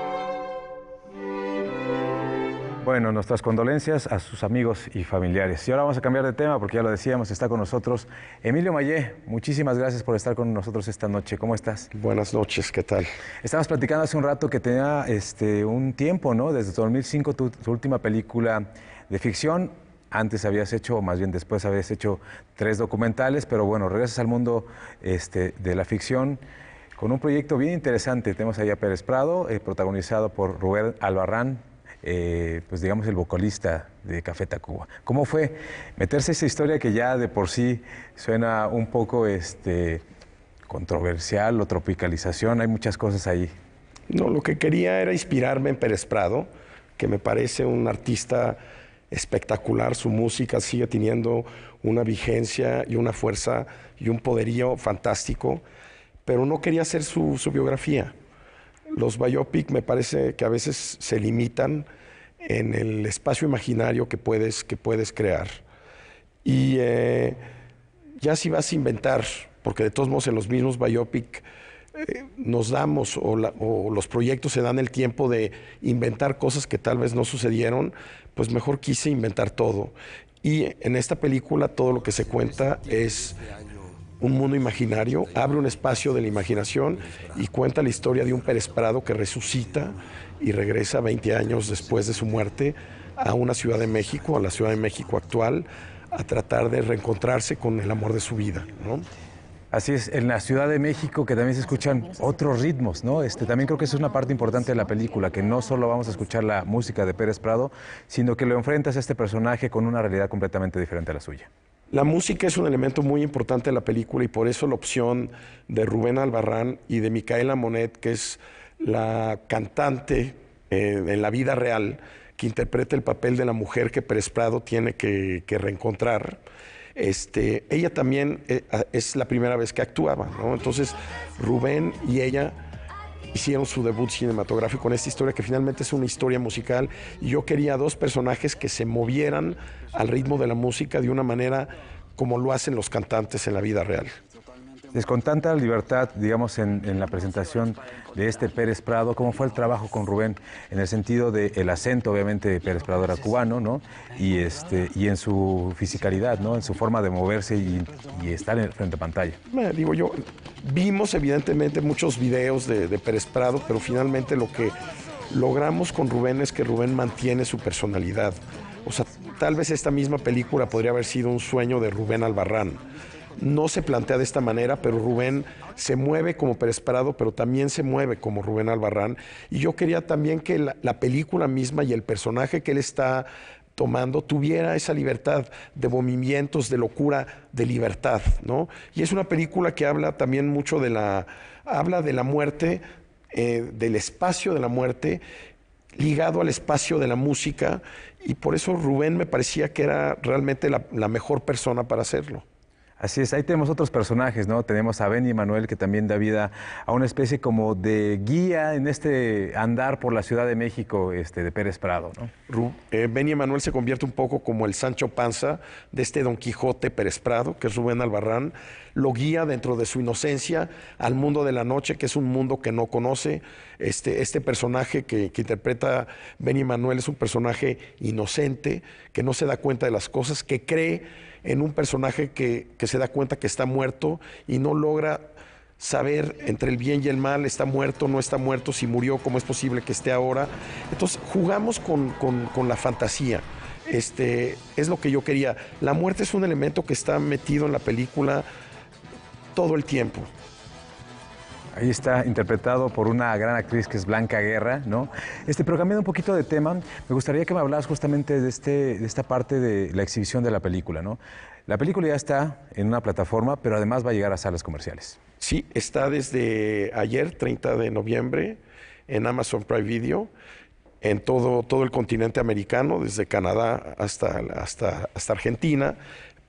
Bueno, nuestras condolencias a sus amigos y familiares. Y ahora vamos a cambiar de tema porque ya lo decíamos, está con nosotros Emilio Mayé. Muchísimas gracias por estar con nosotros esta noche. ¿Cómo estás? Buenas noches, ¿qué tal? Estabas platicando hace un rato que tenía un tiempo, ¿no? Desde 2005 tu última película de ficción. Antes habías hecho, o más bien después habías hecho 3 documentales, pero bueno, regresas al mundo de la ficción con un proyecto bien interesante. Tenemos ahí a Pérez Prado, protagonizado por Rubén Albarrán, pues digamos el vocalista de Café Tacuba. ¿Cómo fue meterse esa historia que ya de por sí suena un poco controversial o tropicalización? Hay muchas cosas ahí. No, lo que quería era inspirarme en Pérez Prado, que me parece un artista espectacular. Su música sigue teniendo una vigencia y una fuerza y un poderío fantástico, pero no quería hacer su biografía. Los biopic me parece que a veces se limitan en el espacio imaginario que puedes crear. Y ya si vas a inventar porque de todos modos en los mismos biopic nos damos o los proyectos se dan el tiempo de inventar cosas que tal vez no sucedieron, pues mejor quise inventar todo. Y en esta película todo lo que se cuenta es un mundo imaginario, abre un espacio de la imaginación y cuenta la historia de un Pérez Prado que resucita y regresa 20 años después de su muerte a una Ciudad de México, a la Ciudad de México actual, a tratar de reencontrarse con el amor de su vida, ¿no? Así es, en la Ciudad de México que también se escuchan otros ritmos, ¿no? También creo que eso es una parte importante de la película, que no solo vamos a escuchar la música de Pérez Prado, sino que lo enfrentas a este personaje con una realidad completamente diferente a la suya. La música es un elemento muy importante de la película y por eso la opción de Rubén Albarrán y de Micaela Monet, que es la cantante en la vida real, que interpreta el papel de la mujer que Pérez Prado tiene que reencontrar. Ella también es la primera vez que actuaba, ¿no? Entonces Rubén y ella hicieron su debut cinematográfico con esta historia que finalmente es una historia musical y yo quería dos personajes que se movieran al ritmo de la música de una manera como lo hacen los cantantes en la vida real. Con tanta libertad, digamos, en la presentación de este Pérez Prado, ¿cómo fue el trabajo con Rubén? En el sentido del acento, obviamente Pérez Prado era cubano, ¿no? Y en su fisicalidad, ¿no? En su forma de moverse y estar frente a pantalla. Vimos evidentemente muchos videos de Pérez Prado, pero finalmente lo que logramos con Rubén es que Rubén mantiene su personalidad. O sea, tal vez esta misma película podría haber sido un sueño de Rubén Albarrán. No se plantea de esta manera, pero Rubén se mueve como Pérez Prado, pero también se mueve como Rubén Albarrán. Y yo quería también que la película misma y el personaje que él está tomando tuviera esa libertad de movimientos, de locura, de libertad, ¿no? Y es una película que habla también mucho habla de la muerte, del espacio de la muerte, ligado al espacio de la música, y por eso Rubén me parecía que era realmente la mejor persona para hacerlo. Así es, ahí tenemos otros personajes, ¿no? Tenemos a Benny Manuel, que también da vida a una especie como de guía en este andar por la Ciudad de México de Pérez Prado, ¿no? Benny Manuel se convierte un poco como el Sancho Panza de este Don Quijote Pérez Prado, que es Rubén Albarrán. Lo guía dentro de su inocencia al mundo de la noche, que es un mundo que no conoce. Este personaje que interpreta Benny Manuel es un personaje inocente, que no se da cuenta de las cosas, que cree en un personaje que se da cuenta que está muerto y no logra saber entre el bien y el mal, está muerto, no está muerto, si murió, cómo es posible que esté ahora. Entonces jugamos con la fantasía. Es lo que yo quería. La muerte es un elemento que está metido en la película todo el tiempo. Ahí está interpretado por una gran actriz que es Blanca Guerra, ¿no? Pero cambiando un poquito de tema, me gustaría que me hablaras justamente de esta parte de la exhibición de la película, ¿no? La película ya está en una plataforma, pero además va a llegar a salas comerciales. Sí, está desde ayer, 30 de noviembre, en Amazon Prime Video, en todo el continente americano, desde Canadá hasta Argentina.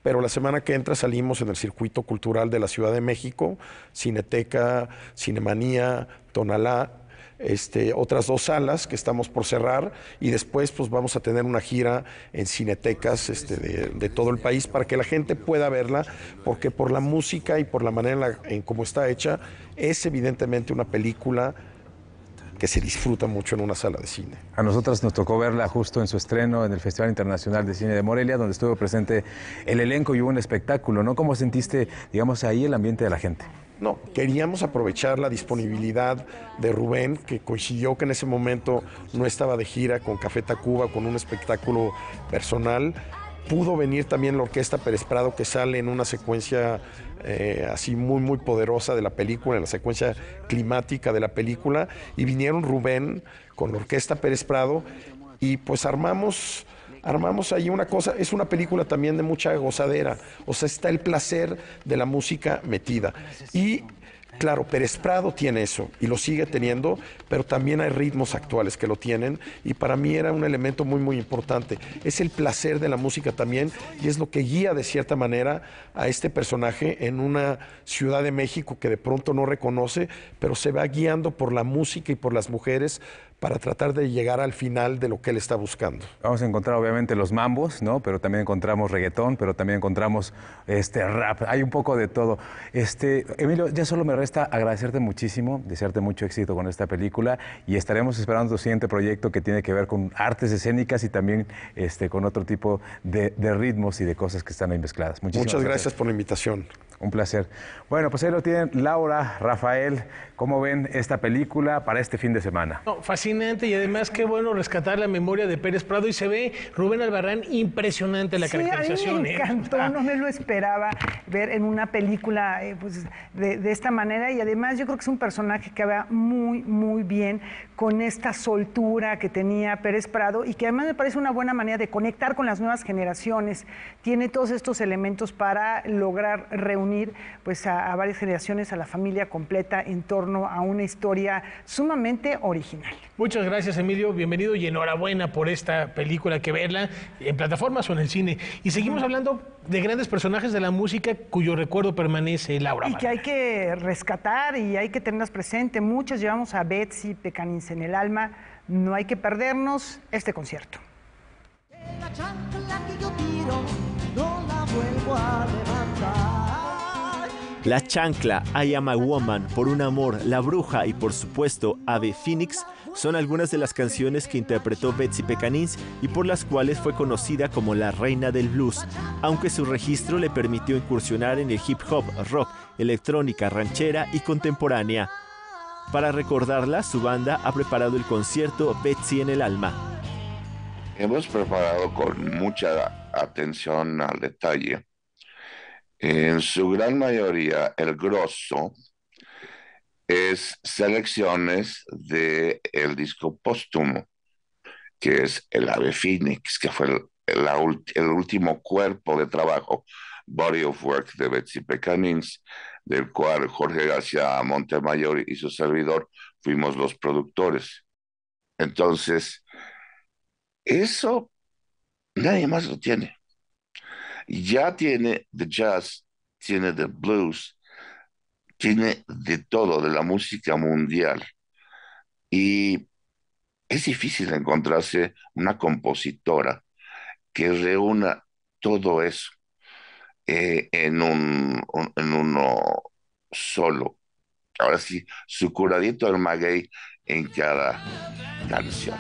Pero la semana que entra salimos en el circuito cultural de la Ciudad de México, Cineteca, Cinemanía, Tonalá, otras 2 salas que estamos por cerrar y después pues vamos a tener una gira en cinetecas de todo el país para que la gente pueda verla, porque por la música y por la manera en cómo está hecha, es evidentemente una película que se disfruta mucho en una sala de cine. A nosotros nos tocó verla justo en su estreno en el Festival Internacional de Cine de Morelia, donde estuvo presente el elenco y hubo un espectáculo, ¿no? ¿Cómo sentiste, digamos, ahí el ambiente de la gente? No, queríamos aprovechar la disponibilidad de Rubén, que coincidió que en ese momento no estaba de gira con Café Tacuba, con un espectáculo personal. Pudo venir también la Orquesta Pérez Prado, que sale en una secuencia así muy poderosa de la película, en la secuencia climática de la película, y vinieron Rubén con la Orquesta Pérez Prado y pues armamos ahí una cosa. Es una película también de mucha gozadera, o sea, está el placer de la música metida. Y claro, Pérez Prado tiene eso y lo sigue teniendo, pero también hay ritmos actuales que lo tienen y para mí era un elemento muy importante. Es el placer de la música también y es lo que guía de cierta manera a este personaje en una Ciudad de México que de pronto no reconoce, pero se va guiando por la música y por las mujeres para tratar de llegar al final de lo que él está buscando. Vamos a encontrar obviamente los mambos, ¿no? Pero también encontramos reggaetón, pero también encontramos rap, hay un poco de todo. Emilio, ya solo me resta agradecerte muchísimo, desearte mucho éxito con esta película y estaremos esperando tu siguiente proyecto que tiene que ver con artes escénicas y también con otro tipo de ritmos y de cosas que están ahí mezcladas. Muchas gracias por la invitación. Un placer. Bueno, pues ahí lo tienen Laura, Rafael, ¿cómo ven esta película para este fin de semana? No, fascinante y además qué bueno rescatar la memoria de Pérez Prado y se ve Rubén Albarrán impresionante la caracterización. A mí me encantó, no me lo esperaba ver en una película pues, de esta manera y además yo creo que es un personaje que va muy bien con esta soltura que tenía Pérez Prado y que además me parece una buena manera de conectar con las nuevas generaciones. Tiene todos estos elementos para lograr reunir pues a varias generaciones, a la familia completa en torno a una historia sumamente original. Muchas gracias, Emilio, bienvenido y enhorabuena por esta película, que verla en plataformas o en el cine. Y seguimos hablando de grandes personajes de la música cuyo recuerdo permanece, Laura. Y que hay que rescatar y hay que tenerlas presente. Muchos llevamos a Betsy Pecanins en el alma, no hay que perdernos este concierto. La chancla que yo tiro, no la vuelvo a levantar. La Chancla, I Am a Woman, Por un Amor, La Bruja y por supuesto Ave Phoenix son algunas de las canciones que interpretó Betsy Pecanins y por las cuales fue conocida como la reina del blues, aunque su registro le permitió incursionar en el hip hop, rock, electrónica, ranchera y contemporánea. Para recordarla, su banda ha preparado el concierto Betsy en el alma. Hemos preparado con mucha atención al detalle. En su gran mayoría, el grosso es selecciones del disco póstumo, que es el Ave Phoenix, que fue el último cuerpo de trabajo, body of work de Betsy Pecanins, del cual Jorge García Montemayor y su servidor fuimos los productores. Entonces, eso nadie más lo tiene. Ya tiene de jazz, tiene de blues, tiene de todo, de la música mundial. Y es difícil encontrarse una compositora que reúna todo eso en uno solo. Ahora sí, su curadito del maguey en cada canción.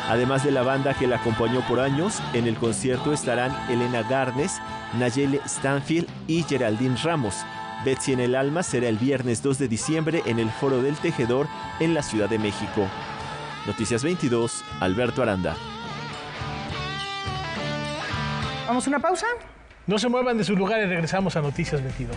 Además de la banda que la acompañó por años, en el concierto estarán Elena Garnes, Nayeli Stanfield y Geraldine Ramos. Betsy en el alma será el viernes 2 de diciembre en el Foro del Tejedor en la Ciudad de México. Noticias 22, Alberto Aranda. ¿Vamos a una pausa? No se muevan de sus lugares, regresamos a Noticias 22.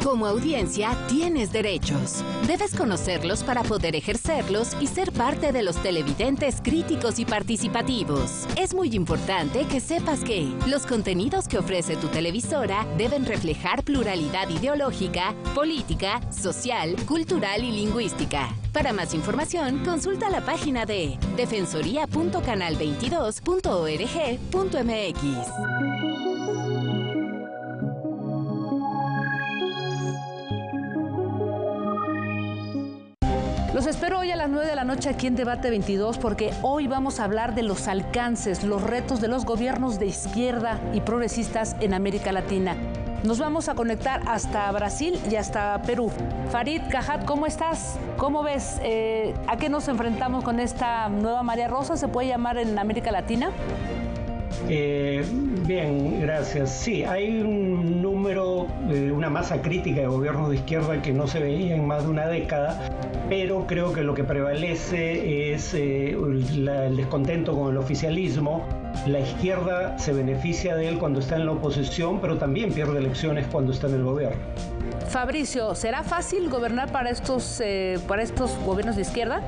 Como audiencia, tienes derechos. Debes conocerlos para poder ejercerlos y ser parte de los televidentes críticos y participativos. Es muy importante que sepas que los contenidos que ofrece tu televisora deben reflejar pluralidad ideológica, política, social, cultural y lingüística. Para más información, consulta la página de defensoría.canal22.org.mx. Los espero hoy a las 9 de la noche aquí en Debate 22 porque hoy vamos a hablar de los alcances, los retos de los gobiernos de izquierda y progresistas en América Latina. Nos vamos a conectar hasta Brasil y hasta Perú. Farid Cajat, ¿cómo estás? ¿Cómo ves? ¿A qué nos enfrentamos con esta nueva María Rosa? ¿Se puede llamar en América Latina? Bien, gracias. Sí, hay un número, una masa crítica de gobiernos de izquierda que no se veía en más de una década, pero creo que lo que prevalece es el descontento con el oficialismo. La izquierda se beneficia de él cuando está en la oposición, pero también pierde elecciones cuando está en el gobierno. Fabricio, ¿será fácil gobernar para estos gobiernos de izquierda?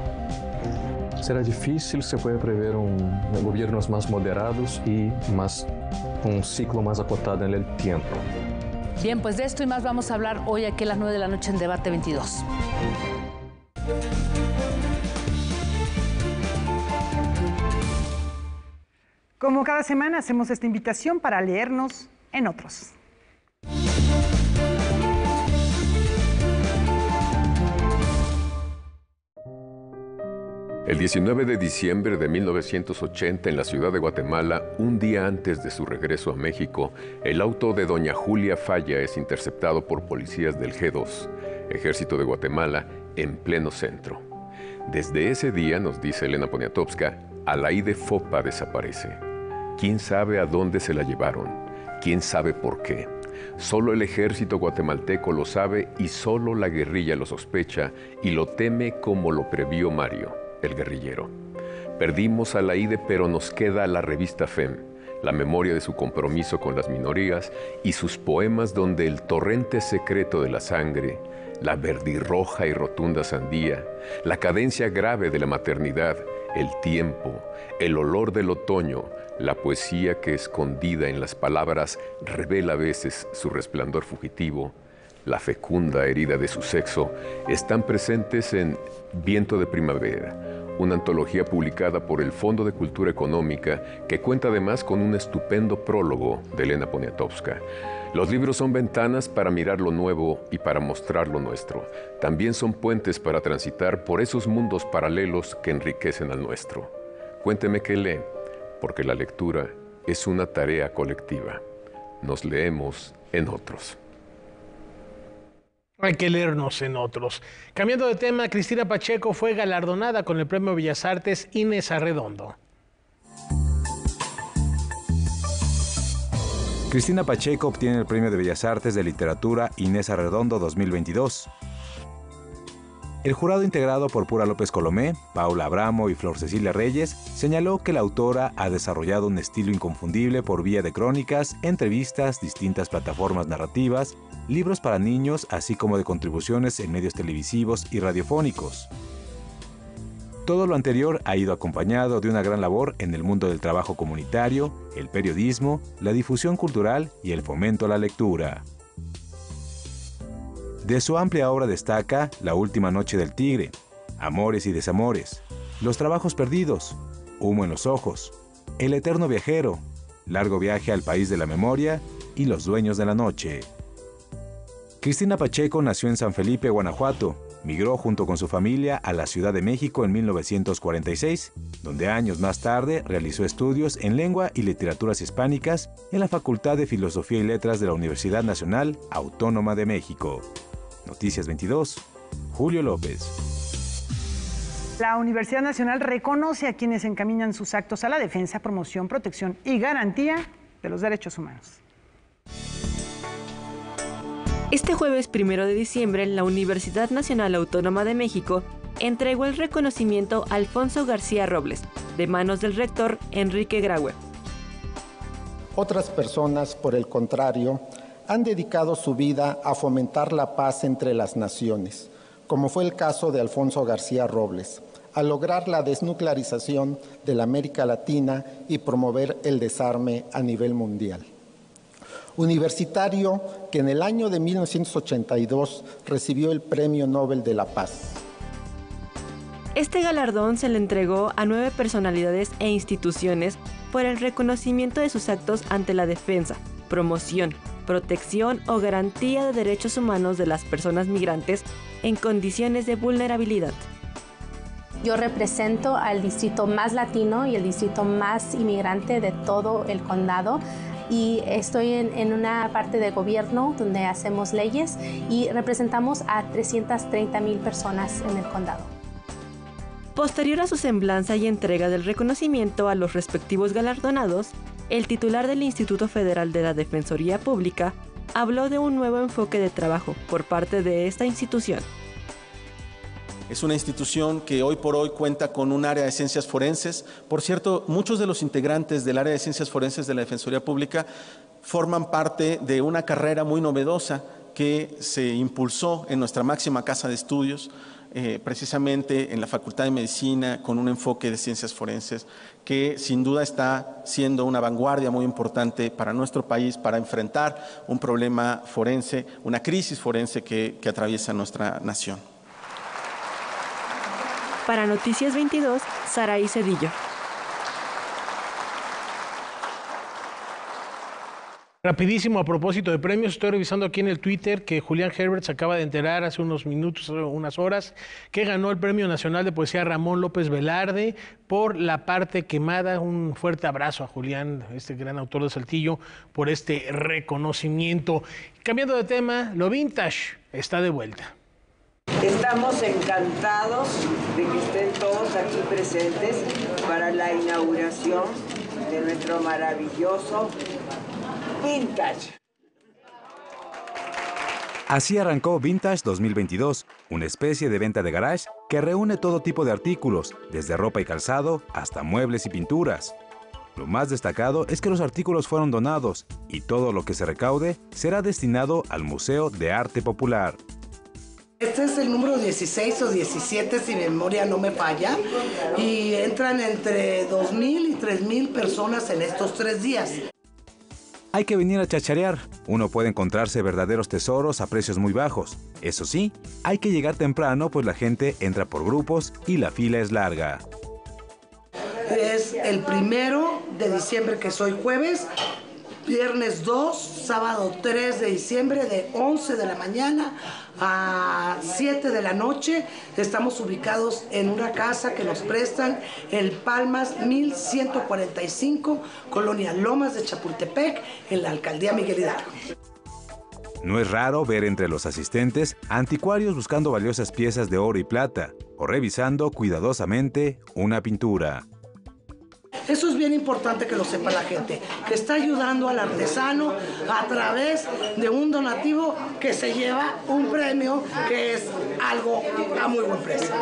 Será difícil, se puede prever gobiernos más moderados y un ciclo más acotado en el tiempo. Bien, pues de esto y más vamos a hablar hoy aquí a las 9 de la noche en Debate 22. Como cada semana hacemos esta invitación para leernos en otros. El 19 de diciembre de 1980, en la ciudad de Guatemala, un día antes de su regreso a México, el auto de doña Julia Falla es interceptado por policías del G2, Ejército de Guatemala, en pleno centro. Desde ese día, nos dice Elena Poniatowska, Alaide Fopa desaparece. ¿Quién sabe a dónde se la llevaron? ¿Quién sabe por qué? Solo el ejército guatemalteco lo sabe y solo la guerrilla lo sospecha y lo teme como lo previó Mario, el guerrillero. Perdimos a Alaide, pero nos queda la revista FEM, la memoria de su compromiso con las minorías y sus poemas donde el torrente secreto de la sangre, la verdirroja y rotunda sandía, la cadencia grave de la maternidad, el tiempo, el olor del otoño, la poesía que escondida en las palabras revela a veces su resplandor fugitivo, la fecunda herida de su sexo, están presentes en Viento de Primavera, una antología publicada por el Fondo de Cultura Económica que cuenta además con un estupendo prólogo de Elena Poniatowska. Los libros son ventanas para mirar lo nuevo y para mostrar lo nuestro. También son puentes para transitar por esos mundos paralelos que enriquecen al nuestro. Cuénteme qué lee, porque la lectura es una tarea colectiva. Nos leemos en otros. Hay que leernos en otros. Cambiando de tema, Cristina Pacheco fue galardonada con el Premio Bellas Artes Inés Arredondo. Cristina Pacheco obtiene el Premio de Bellas Artes de Literatura Inés Arredondo 2022. El jurado, integrado por Pura López Colomé, Paula Abramo y Flor Cecilia Reyes, señaló que la autora ha desarrollado un estilo inconfundible por vía de crónicas, entrevistas, distintas plataformas narrativas, libros para niños, así como de contribuciones en medios televisivos y radiofónicos. Todo lo anterior ha ido acompañado de una gran labor en el mundo del trabajo comunitario, el periodismo, la difusión cultural y el fomento a la lectura. De su amplia obra destaca La última noche del tigre, Amores y desamores, Los trabajos perdidos, Humo en los ojos, El eterno viajero, Largo viaje al país de la memoria y Los dueños de la noche. Cristina Pacheco nació en San Felipe, Guanajuato. Migró junto con su familia a la Ciudad de México en 1946, donde años más tarde realizó estudios en lengua y literaturas hispánicas en la Facultad de Filosofía y Letras de la Universidad Nacional Autónoma de México. Noticias 22, Julio López. La Universidad Nacional reconoce a quienes encaminan sus actos a la defensa, promoción, protección y garantía de los derechos humanos. Este jueves 1 de diciembre, la Universidad Nacional Autónoma de México entregó el reconocimiento a Alfonso García Robles, de manos del rector Enrique Graue. Otras personas, por el contrario, han dedicado su vida a fomentar la paz entre las naciones, como fue el caso de Alfonso García Robles, a lograr la desnuclearización de la América Latina y promover el desarme a nivel mundial. Universitario que en el año de 1982 recibió el Premio Nobel de la Paz. Este galardón se le entregó a 9 personalidades e instituciones por el reconocimiento de sus actos ante la defensa, promoción, protección o garantía de derechos humanos de las personas migrantes en condiciones de vulnerabilidad. Yo represento al distrito más latino y el distrito más inmigrante de todo el condado. Y estoy en una parte de gobierno donde hacemos leyes y representamos a 330,000 personas en el condado. Posterior a su semblanza y entrega del reconocimiento a los respectivos galardonados, el titular del Instituto Federal de la Defensoría Pública habló de un nuevo enfoque de trabajo por parte de esta institución. Es una institución que hoy por hoy cuenta con un área de ciencias forenses. Por cierto, muchos de los integrantes del área de ciencias forenses de la Defensoría Pública forman parte de una carrera muy novedosa que se impulsó en nuestra máxima casa de estudios, precisamente en la Facultad de Medicina, con un enfoque de ciencias forenses que sin duda está siendo una vanguardia muy importante para nuestro país para enfrentar un problema forense, una crisis forense que atraviesa nuestra nación. Para Noticias 22, Saraí Cedillo. Rapidísimo, a propósito de premios, estoy revisando aquí en el Twitter que Julián Herbert se acaba de enterar hace unos minutos, unas horas, que ganó el Premio Nacional de Poesía Ramón López Velarde por La Parte Quemada. Un fuerte abrazo a Julián, este gran autor de Saltillo, por este reconocimiento. Cambiando de tema, lo vintage está de vuelta. Estamos encantados de que estén todos aquí presentes para la inauguración de nuestro maravilloso Vintage. Así arrancó Vintage 2022, una especie de venta de garage que reúne todo tipo de artículos, desde ropa y calzado hasta muebles y pinturas. Lo más destacado es que los artículos fueron donados y todo lo que se recaude será destinado al Museo de Arte Popular. Este es el número 16 o 17, si mi memoria no me falla, y entran entre 2,000 y 3,000 personas en estos 3 días. Hay que venir a chacharear. Uno puede encontrarse verdaderos tesoros a precios muy bajos. Eso sí, hay que llegar temprano, pues la gente entra por grupos y la fila es larga. Es el 1 de diciembre, que soy jueves, viernes 2, sábado 3 de diciembre, de 11 de la mañana a 7 de la noche. Estamos ubicados en una casa que nos prestan, el Palmas 1145, Colonia Lomas de Chapultepec, en la Alcaldía Miguel Hidalgo. No es raro ver entre los asistentes anticuarios buscando valiosas piezas de oro y plata o revisando cuidadosamente una pintura. Eso es bien importante que lo sepa la gente, que está ayudando al artesano a través de un donativo que se lleva un premio, que es algo a muy buen precio.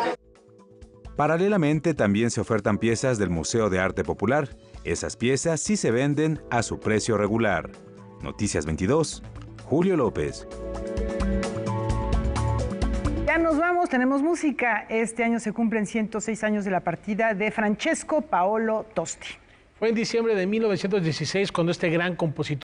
Paralelamente también se ofertan piezas del Museo de Arte Popular. Esas piezas sí se venden a su precio regular. Noticias 22, Julio López. Ya nos vamos, tenemos música. Este año se cumplen 106 años de la partida de Francesco Paolo Tosti. Fue en diciembre de 1916 cuando este gran compositor